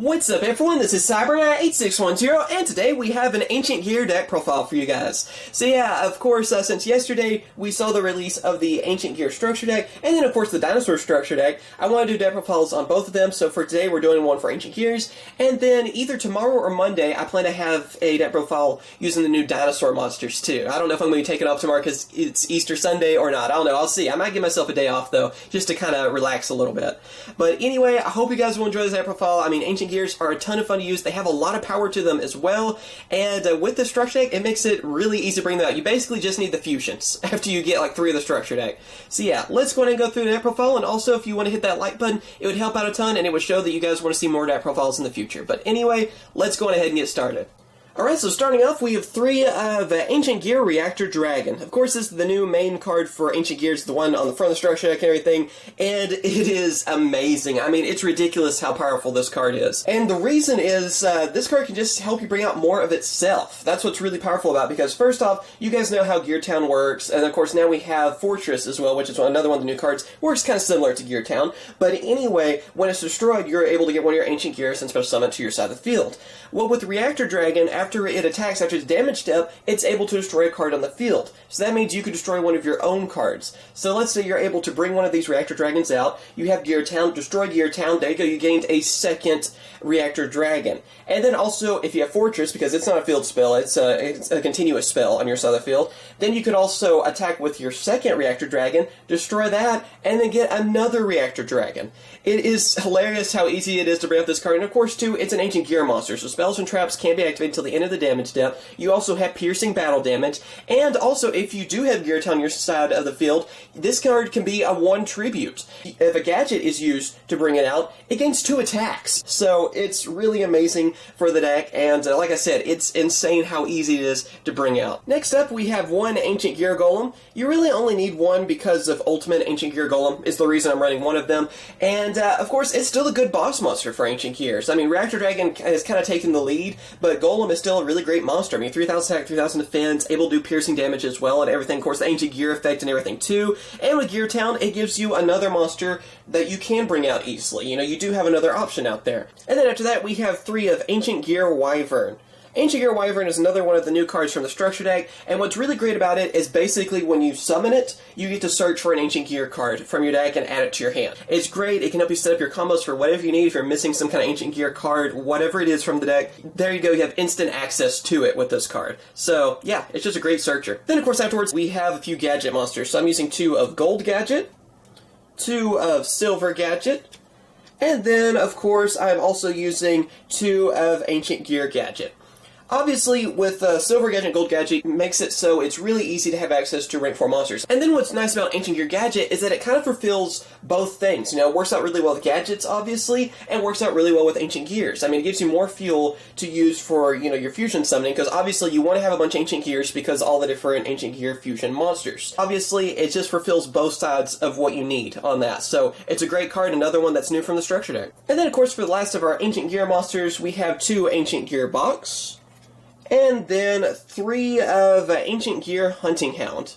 What's up everyone, this is Cyberknight 8610, and today we have an Ancient Gear deck profile for you guys. So yeah, of course, since yesterday we saw the release of the Ancient Gear structure deck, and then of course the Dinosaur structure deck, I want to do deck profiles on both of them, so for today we're doing one for Ancient Gears, and then either tomorrow or Monday I plan to have a deck profile using the new Dinosaur Monsters too. I don't know if I'm going to take it off tomorrow because it's Easter Sunday or not, I don't know, I'll see. I might give myself a day off though, just to kind of relax a little bit. But anyway, I hope you guys will enjoy this deck profile. I mean, Ancient Gears are a ton of fun to use. They have a lot of power to them as well, and with the structure deck, it makes it really easy to bring them out. You basically just need the fusions after you get like 3 of the structure deck. So yeah, let's go ahead and go through the deck profile, and also if you want to hit that like button, it would help out a ton, and it would show that you guys want to see more deck profiles in the future. But anyway, let's go ahead and get started. Alright, so starting off, we have 3 of Ancient Gear Reactor Dragon. Of course, this is the new main card for Ancient Gears, the one on the front of the structure deck and everything, and it is amazing. I mean, it's ridiculous how powerful this card is. And the reason is, this card can just help you bring out more of itself. That's what's really powerful about it, because first off, you guys know how Gear Town works, and of course now we have Fortress as well, which is another one of the new cards. Works kind of similar to Gear Town, but anyway, when it's destroyed, you're able to get one of your Ancient Gears and special summon it to your side of the field. Well, with Reactor Dragon, after it attacks, after its damage step, it's able to destroy a card on the field. So that means you can destroy one of your own cards. So let's say you're able to bring one of these Reactor Dragons out, you have Gear Town, destroy Gear Town, there you go, you gained a second Reactor Dragon. And then also, if you have Fortress, because it's not a field spell, it's a continuous spell on your side of the field, then you could also attack with your second Reactor Dragon, destroy that, and then get another Reactor Dragon. It is hilarious how easy it is to bring up this card, and of course too, it's an Ancient Gear monster, so spells and traps can't be activated until the end of the damage step. You also have piercing battle damage, and also if you do have Gear Town on your side of the field, this card can be a 1 tribute. If a gadget is used to bring it out, it gains 2 attacks. So it's really amazing for the deck, and like I said, it's insane how easy it is to bring out. Next up, we have 1 Ancient Gear Golem. You really only need 1 because of Ultimate Ancient Gear Golem is the reason I'm running 1 of them, and of course, it's still a good boss monster for Ancient Gears. I mean, Reactor Dragon has kind of taken the lead, but Golem is still a really great monster. I mean, 3,000 attack, 3,000 defense, able to do piercing damage as well, and everything. Of course, the Ancient Gear effect and everything too. And with Gear Town, it gives you another monster that you can bring out easily. You know, you do have another option out there. And then after that, we have 3 of Ancient Gear Wyvern. Ancient Gear Wyvern is another one of the new cards from the structure deck, and what's really great about it is basically when you summon it, you get to search for an Ancient Gear card from your deck and add it to your hand. It's great, it can help you set up your combos for whatever you need. If you're missing some kind of Ancient Gear card, whatever it is from the deck, there you go, you have instant access to it with this card. So yeah, it's just a great searcher. Then of course afterwards we have a few Gadget Monsters, so I'm using 2 of Gold Gadget, 2 of Silver Gadget, and then of course I'm also using 2 of Ancient Gear Gadget. Obviously, with Silver Gadget and Gold Gadget, it makes it so it's really easy to have access to rank 4 monsters. And then what's nice about Ancient Gear Gadget is that it kind of fulfills both things. You know, it works out really well with gadgets, obviously, and works out really well with Ancient Gears. I mean, it gives you more fuel to use for, you know, your fusion summoning, because obviously you want to have a bunch of Ancient Gears because all the different Ancient Gear fusion monsters. Obviously, it just fulfills both sides of what you need on that. So, it's a great card, another one that's new from the structure deck. And then, of course, for the last of our Ancient Gear monsters, we have 2 Ancient Gear Box, and then 3 of Ancient Gear Hunting Hound.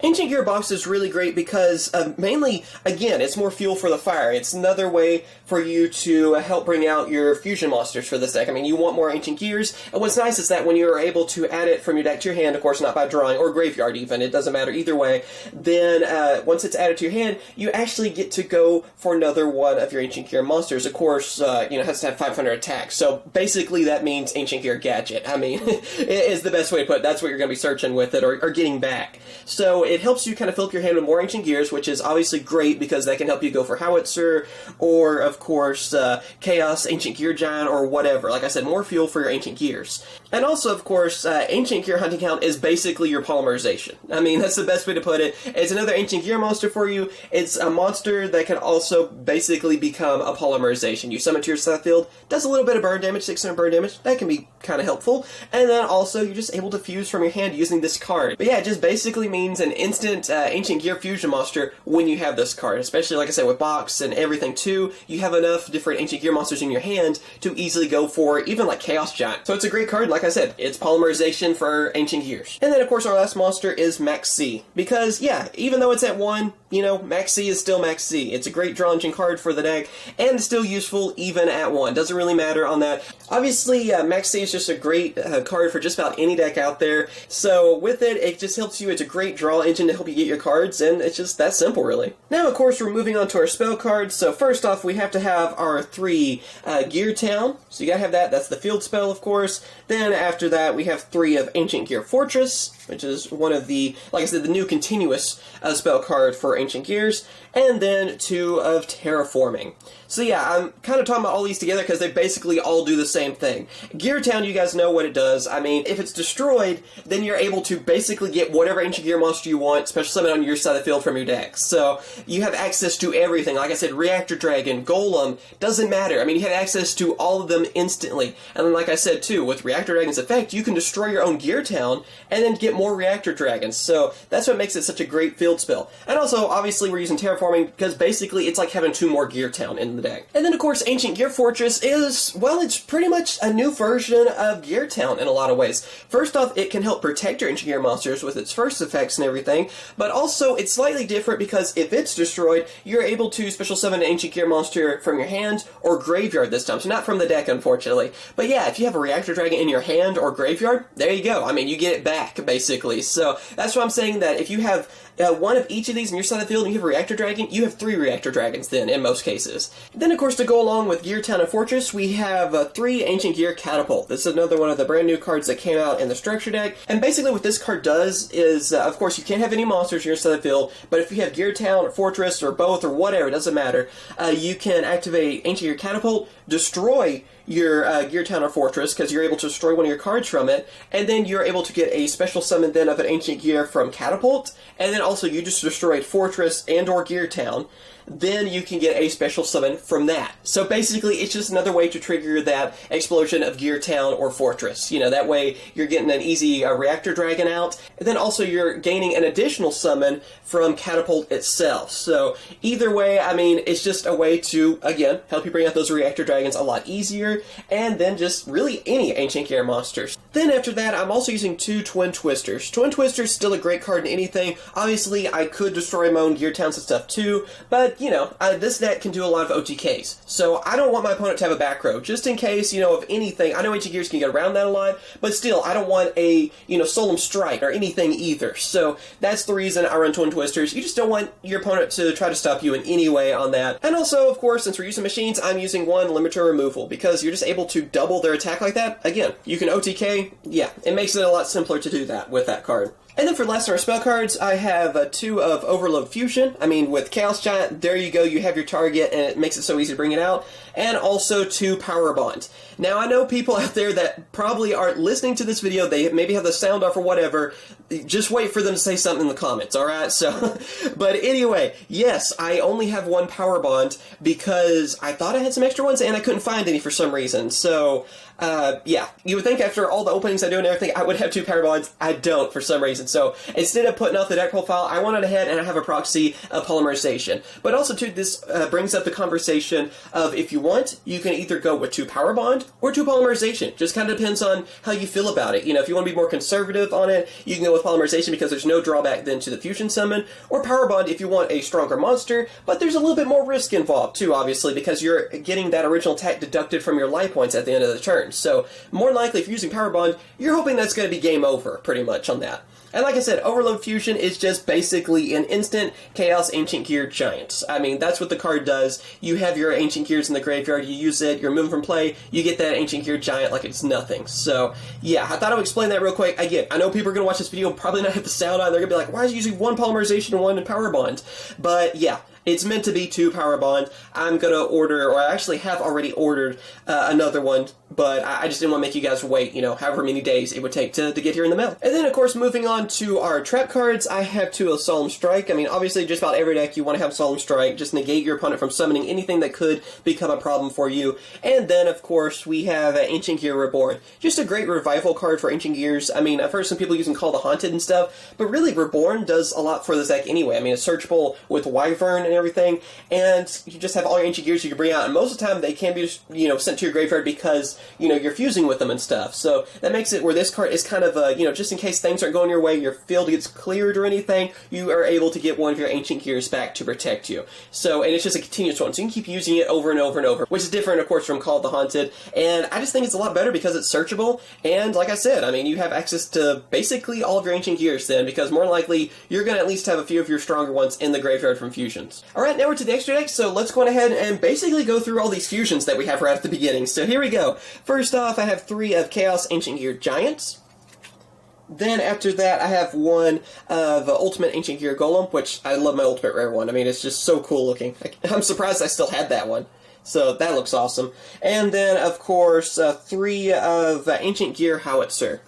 Ancient Gear Box is really great because, mainly, again, it's more fuel for the fire. It's another way for you to help bring out your fusion monsters for this deck. I mean, you want more Ancient Gears, and what's nice is that when you're able to add it from your deck to your hand, of course not by drawing, or graveyard even, it doesn't matter either way, then once it's added to your hand, you actually get to go for another one of your Ancient Gear monsters. Of course, you know, it has to have 500 attacks, so basically that means Ancient Gear Gadget. I mean, it is the best way to put it. That's what you're going to be searching with it, or getting back. So it helps you kind of fill up your hand with more Ancient Gears, which is obviously great because that can help you go for Howitzer, or of course Chaos, Ancient Gear Giant, or whatever. Like I said, more fuel for your Ancient Gears. And also, of course, Ancient Gear Hunting Hound is basically your polymerization. I mean, that's the best way to put it. It's another Ancient Gear monster for you. It's a monster that can also basically become a polymerization. You summon it to your side field, does a little bit of burn damage, 600 burn damage. That can be kind of helpful. And then also, you're just able to fuse from your hand using this card. But yeah, it just basically means an instant Ancient Gear fusion monster when you have this card. Especially, like I said, with Box and everything too, you have enough different Ancient Gear monsters in your hand to easily go for even like Chaos Giant. So it's a great card. Like I said, it's polymerization for Ancient Gears. And then, of course, our last monster is Max C. Because, yeah, even though it's at 1, you know, Max C is still Max C. It's a great draw engine card for the deck, and still useful even at 1. Doesn't really matter on that. Obviously, Max C is just a great card for just about any deck out there. So, with it, it just helps you. It's a great draw engine to help you get your cards, and it's just that simple, really. Now, of course, we're moving on to our spell cards. So, first off, we have to have our 3 Gear Town. So, you gotta have that. That's the field spell, of course. Then, after that, we have 3 of Ancient Gear Fortress, which is one of the, like I said, the new continuous spell card for Ancient Gears, and then 2 of Terraforming. So yeah, I'm kind of talking about all these together because they basically all do the same thing. Gear Town, you guys know what it does. I mean, if it's destroyed, then you're able to basically get whatever Ancient Gear monster you want, special summon on your side of the field from your deck. So you have access to everything. Like I said, Reactor Dragon, Golem, doesn't matter. I mean, you have access to all of them instantly. And then like I said too, with Reactor Dragon's effect, you can destroy your own Gear Town and then get more Reactor Dragons. So that's what makes it such a great field spell. And also, obviously, we're using Terraforming because basically it's like having 2 more Gear Town in the deck. And then, of course, Ancient Gear Fortress is, well, it's pretty much a new version of Gear Town in a lot of ways. First off, it can help protect your Ancient Gear monsters with its first effects and everything, but also it's slightly different because if it's destroyed, you're able to special summon an Ancient Gear monster from your hand or graveyard this time, so not from the deck, unfortunately. But yeah, if you have a Reactor Dragon in your hand or graveyard, there you go. I mean, you get it back, basically. So that's why I'm saying that if you have one of each of these in your side of the field and you have a Reactor Dragon, you have 3 Reactor Dragons then, in most cases. Then, of course, to go along with Gear Town and Fortress, we have 3 Ancient Gear Catapult. This is another one of the brand new cards that came out in the structure deck. And basically what this card does is, of course, you can't have any monsters in your side of the field, but if you have Gear Town or Fortress or both or whatever, it doesn't matter, you can activate Ancient Gear Catapult, destroy your Gear Town or Fortress, because you're able to destroy one of your cards from it, and then you're able to get a special summon then of an Ancient Gear from Catapult, and then also you just destroyed Fortress and or Gear Town, then you can get a special summon from that. So basically, it's just another way to trigger that explosion of Gear Town or Fortress. You know, that way you're getting an easy Reactor Dragon out, and then also you're gaining an additional summon from Catapult itself. So either way, I mean, it's just a way to, again, help you bring out those Reactor Dragons a lot easier, and then just really any Ancient Gear monsters. Then after that, I'm also using 2 Twin Twisters. Twin Twisters still a great card in anything. Obviously, I could destroy my own Gear Towns and stuff too, but you know, this deck can do a lot of OTKs. So I don't want my opponent to have a back row, just in case, you know, of anything. I know Ancient Gears can get around that a lot, but still, I don't want a, you know, Solemn Strike or anything either. So that's the reason I run Twin Twisters. You just don't want your opponent to try to stop you in any way on that. And also, of course, since we're using machines, I'm using 1 Limiter Removal, because you're just able to double their attack like that. Again, you can OTK. Yeah, it makes it a lot simpler to do that with that card. And then for last of our spell cards, I have 2 of Overload Fusion. I mean, with Chaos Giant, there you go, you have your target, and it makes it so easy to bring it out. And also 2 Power Bond. Now, I know people out there that probably aren't listening to this video, they maybe have the sound off or whatever. Just wait for them to say something in the comments, alright? So, but anyway, yes, I only have 1 Power Bond because I thought I had some extra ones and I couldn't find any for some reason. So, yeah, you would think after all the openings I do and everything, I would have 2 Power Bonds. I don't for some reason. So instead of putting out the deck profile, I went ahead and I have a proxy of polymerization. But also, too, this brings up the conversation of if you want, you can either go with 2 Power Bond or 2 polymerization. Just kind of depends on how you feel about it. You know, if you want to be more conservative on it, you can go with polymerization because there's no drawback then to the fusion summon, or Power Bond if you want a stronger monster, but there's a little bit more risk involved too, obviously, because you're getting that original attack deducted from your life points at the end of the turn. So more than likely, if you're using Power Bond, you're hoping that's going to be game over, pretty much, on that. And like I said, Overload Fusion is just basically an instant Chaos Ancient Gear Giant. I mean, that's what the card does. You have your Ancient Gears in the graveyard, you use it, you're moving from play, you get that Ancient Gear Giant like it's nothing. So, yeah, I thought I would explain that real quick. Again, I know people are going to watch this video, probably not have the sound on, they're going to be like, why is he using 1 polymerization and 1 Power Bond? But, yeah. It's meant to be 2 Power Bond. I'm going to order, or I actually have already ordered another one, but I just didn't want to make you guys wait, you know, however many days it would take to get here in the mail. And then, of course, moving on to our trap cards, I have 2 of Solemn Strike. I mean, obviously, just about every deck you want to have Solemn Strike. Just negate your opponent from summoning anything that could become a problem for you. And then, of course, we have Ancient Gear Reborn. Just a great revival card for Ancient Gears. I mean, I've heard some people using Call the Haunted and stuff, but really, Reborn does a lot for this deck anyway. I mean, it's searchable with Wyvern and everything, and you just have all your ancient gears you can bring out, and most of the time they can be, you know, sent to your graveyard because, you know, you're fusing with them and stuff. So that makes it where this card is kind of, you know, just in case things aren't going your way, your field gets cleared or anything, you are able to get one of your ancient gears back to protect you. So, and it's just a continuous one, so you can keep using it over and over and over, which is different, of course, from Call of the Haunted, and I just think it's a lot better because it's searchable, and like I said, I mean, you have access to basically all of your ancient gears then, because more than likely, you're going to at least have a few of your stronger ones in the graveyard from fusions. Alright, now we're to the extra deck, so let's go ahead and basically go through all these fusions that we have right at the beginning. So here we go. First off, I have 3 of Chaos Ancient Gear Giants. Then after that, I have 1 of Ultimate Ancient Gear Golem, which I love my Ultimate Rare one. I mean, it's just so cool looking. I'm surprised I still had that one. So that looks awesome. And then, of course, 3 of Ancient Gear Howitzer.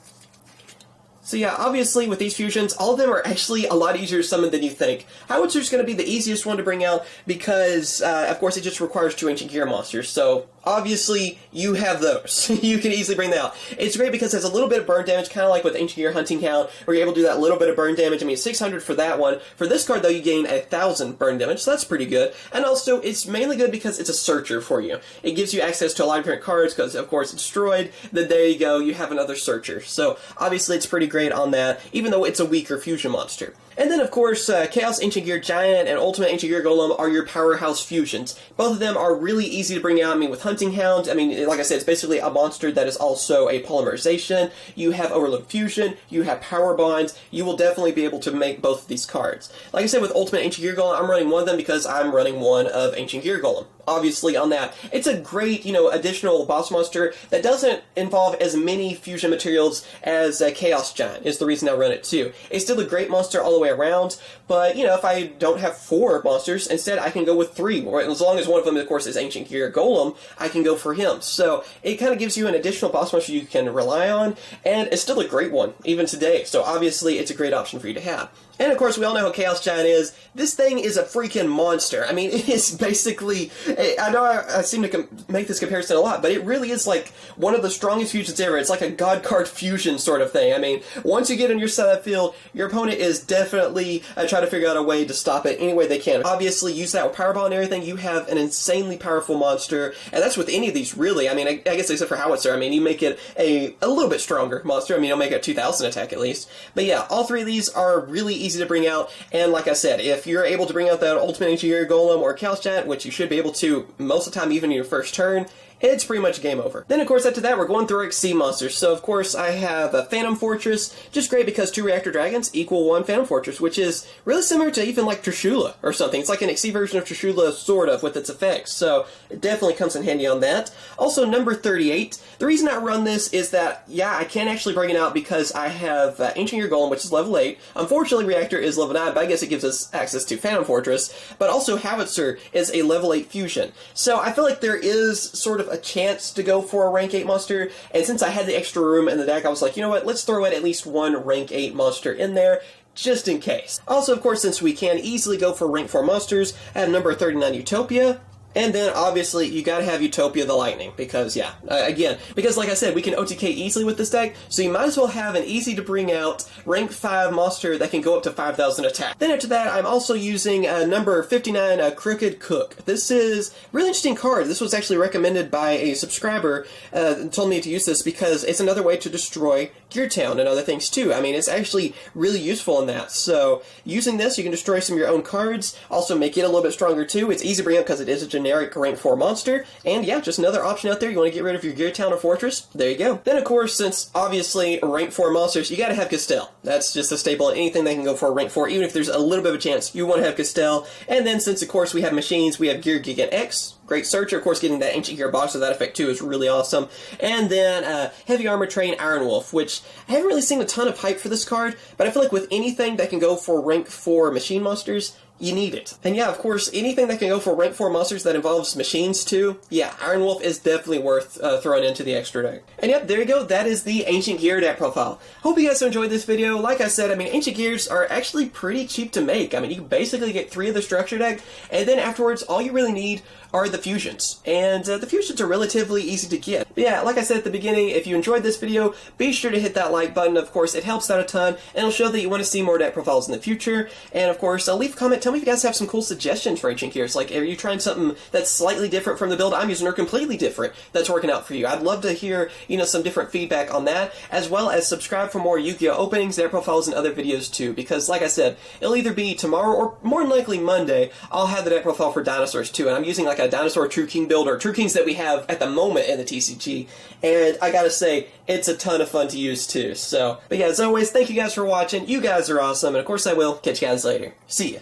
So yeah, obviously with these fusions, all of them are actually a lot easier to summon than you think. Howitzer's going to be the easiest one to bring out because, of course, it just requires 2 Ancient Gear monsters. So obviously, you have those. You can easily bring that out. It's great because it has a little bit of burn damage, kind of like with Ancient Gear Hunting Hound, where you're able to do that little bit of burn damage. I mean, 600 for that one. For this card, though, you gain 1,000 burn damage, so that's pretty good. And also, it's mainly good because it's a searcher for you. It gives you access to a lot of different cards because, of course, it's destroyed. Then there you go, you have another searcher. So obviously, it's pretty great on that, even though it's a weaker fusion monster. And then, of course, Chaos Ancient Gear Giant and Ultimate Ancient Gear Golem are your powerhouse fusions. Both of them are really easy to bring out. I mean, with Hunting Hound, I mean, like I said, it's basically a monster that is also a polymerization. You have Overload Fusion, you have Power Bonds. You will definitely be able to make both of these cards. Like I said, with Ultimate Ancient Gear Golem, I'm running one of them because I'm running one of Ancient Gear Golem. Obviously, on that, it's a great, you know, additional boss monster that doesn't involve as many fusion materials as Chaos Giant, is the reason I run it too. It's still a great monster all the way around, but, you know, if I don't have 4 monsters, instead I can go with 3, or as long as one of them, of course, is Ancient Gear Golem, I can go for him. So, it kind of gives you an additional boss monster you can rely on, and it's still a great one, even today, so obviously it's a great option for you to have. And of course, we all know how Chaos Giant is. This thing is a freaking monster. I mean, it is basically, I know I seem to make this comparison a lot, but it really is like one of the strongest fusions ever. It's like a god card fusion sort of thing. I mean, once you get on your side of the field, your opponent is definitely trying to figure out a way to stop it any way they can. Obviously, use that with Powerball and everything, you have an insanely powerful monster, and that's with any of these, really. I mean, I guess except for Howitzer, I mean, you make it a little bit stronger monster. I mean, you'll make it a 2,000 attack at least. But yeah, all 3 of these are really easy to bring out, and like I said, if you're able to bring out that Ultimate Ancient Gear Golem or Chaos Giant, which you should be able to most of the time even in your first turn, it's pretty much game over. Then, of course, after that, we're going through our Exceed monsters. So, of course, I have a Phantom Fortress, just great because 2 Reactor Dragons equal 1 Phantom Fortress, which is really similar to even like Trishula or something. It's like an Exceed version of Trishula, sort of, with its effects. So, it definitely comes in handy on that. Also, number 38. The reason I run this is that, yeah, I can't actually bring it out because I have Ancient Gear Golem, which is level 8. Unfortunately, Reactor is level 9, but I guess it gives us access to Phantom Fortress. But also, Howitzer is a level 8 fusion. So, I feel like there is sort of a chance to go for a rank 8 monster, and since I had the extra room in the deck, I was like, you know what, let's throw in at least 1 rank 8 monster in there, just in case. Also, of course, since we can easily go for rank 4 monsters, I have number 39 Utopia. And then, obviously, you gotta have Utopia the Lightning, because, yeah, again, because like I said, we can OTK easily with this deck, so you might as well have an easy-to-bring-out rank 5 monster that can go up to 5,000 attack. Then after that, I'm also using number 59, Crooked Cook. This is a really interesting card. This was actually recommended by a subscriber, told me to use this because it's another way to destroy Gear Town and other things, too. I mean, it's actually really useful in that. So, using this, you can destroy some of your own cards, also make it a little bit stronger, too. It's easy to bring up because it is a generic rank 4 monster, and yeah, just another option out there. You want to get rid of your Gear Town or Fortress? There you go. Then, of course, since obviously rank 4 monsters, you gotta have Castell. That's just a staple in anything that can go for a rank 4, even if there's a little bit of a chance you want to have Castell. And then, since of course we have machines, we have Gear Gigant X. Great searcher, of course, getting that Ancient Gear box with that effect too is really awesome. And then Heavy Armor Train Iron Wolf, which I haven't really seen a ton of hype for this card, but I feel like with anything that can go for rank 4 machine monsters, you need it. And yeah, of course, anything that can go for rank 4 monsters that involves machines too, yeah, Iron Wolf is definitely worth throwing into the extra deck. And yep, there you go, that is the Ancient Gear deck profile. Hope you guys enjoyed this video. Like I said, I mean, Ancient Gears are actually pretty cheap to make. I mean, you can basically get 3 of the structure deck, and then afterwards, all you really need are the fusions. And the fusions are relatively easy to get. But yeah, like I said at the beginning, if you enjoyed this video, be sure to hit that like button. Of course, it helps out a ton, and it'll show that you want to see more deck profiles in the future. And of course, leave a comment tell me if you guys have some cool suggestions for Ancient Gears. Like, are you trying something that's slightly different from the build I'm using or completely different that's working out for you? I'd love to hear, some different feedback on that, as well as subscribe for more Yu-Gi-Oh! Openings, their profiles, and other videos too, because like I said, it'll either be tomorrow or more than likely Monday, I'll have the deck profile for dinosaurs too, and I'm using like a dinosaur True King build, or True Kings that we have at the moment in the TCG, and I gotta say, it's a ton of fun to use too. So, but yeah, as always, thank you guys for watching. You guys are awesome, and of course I will catch you guys later. See ya.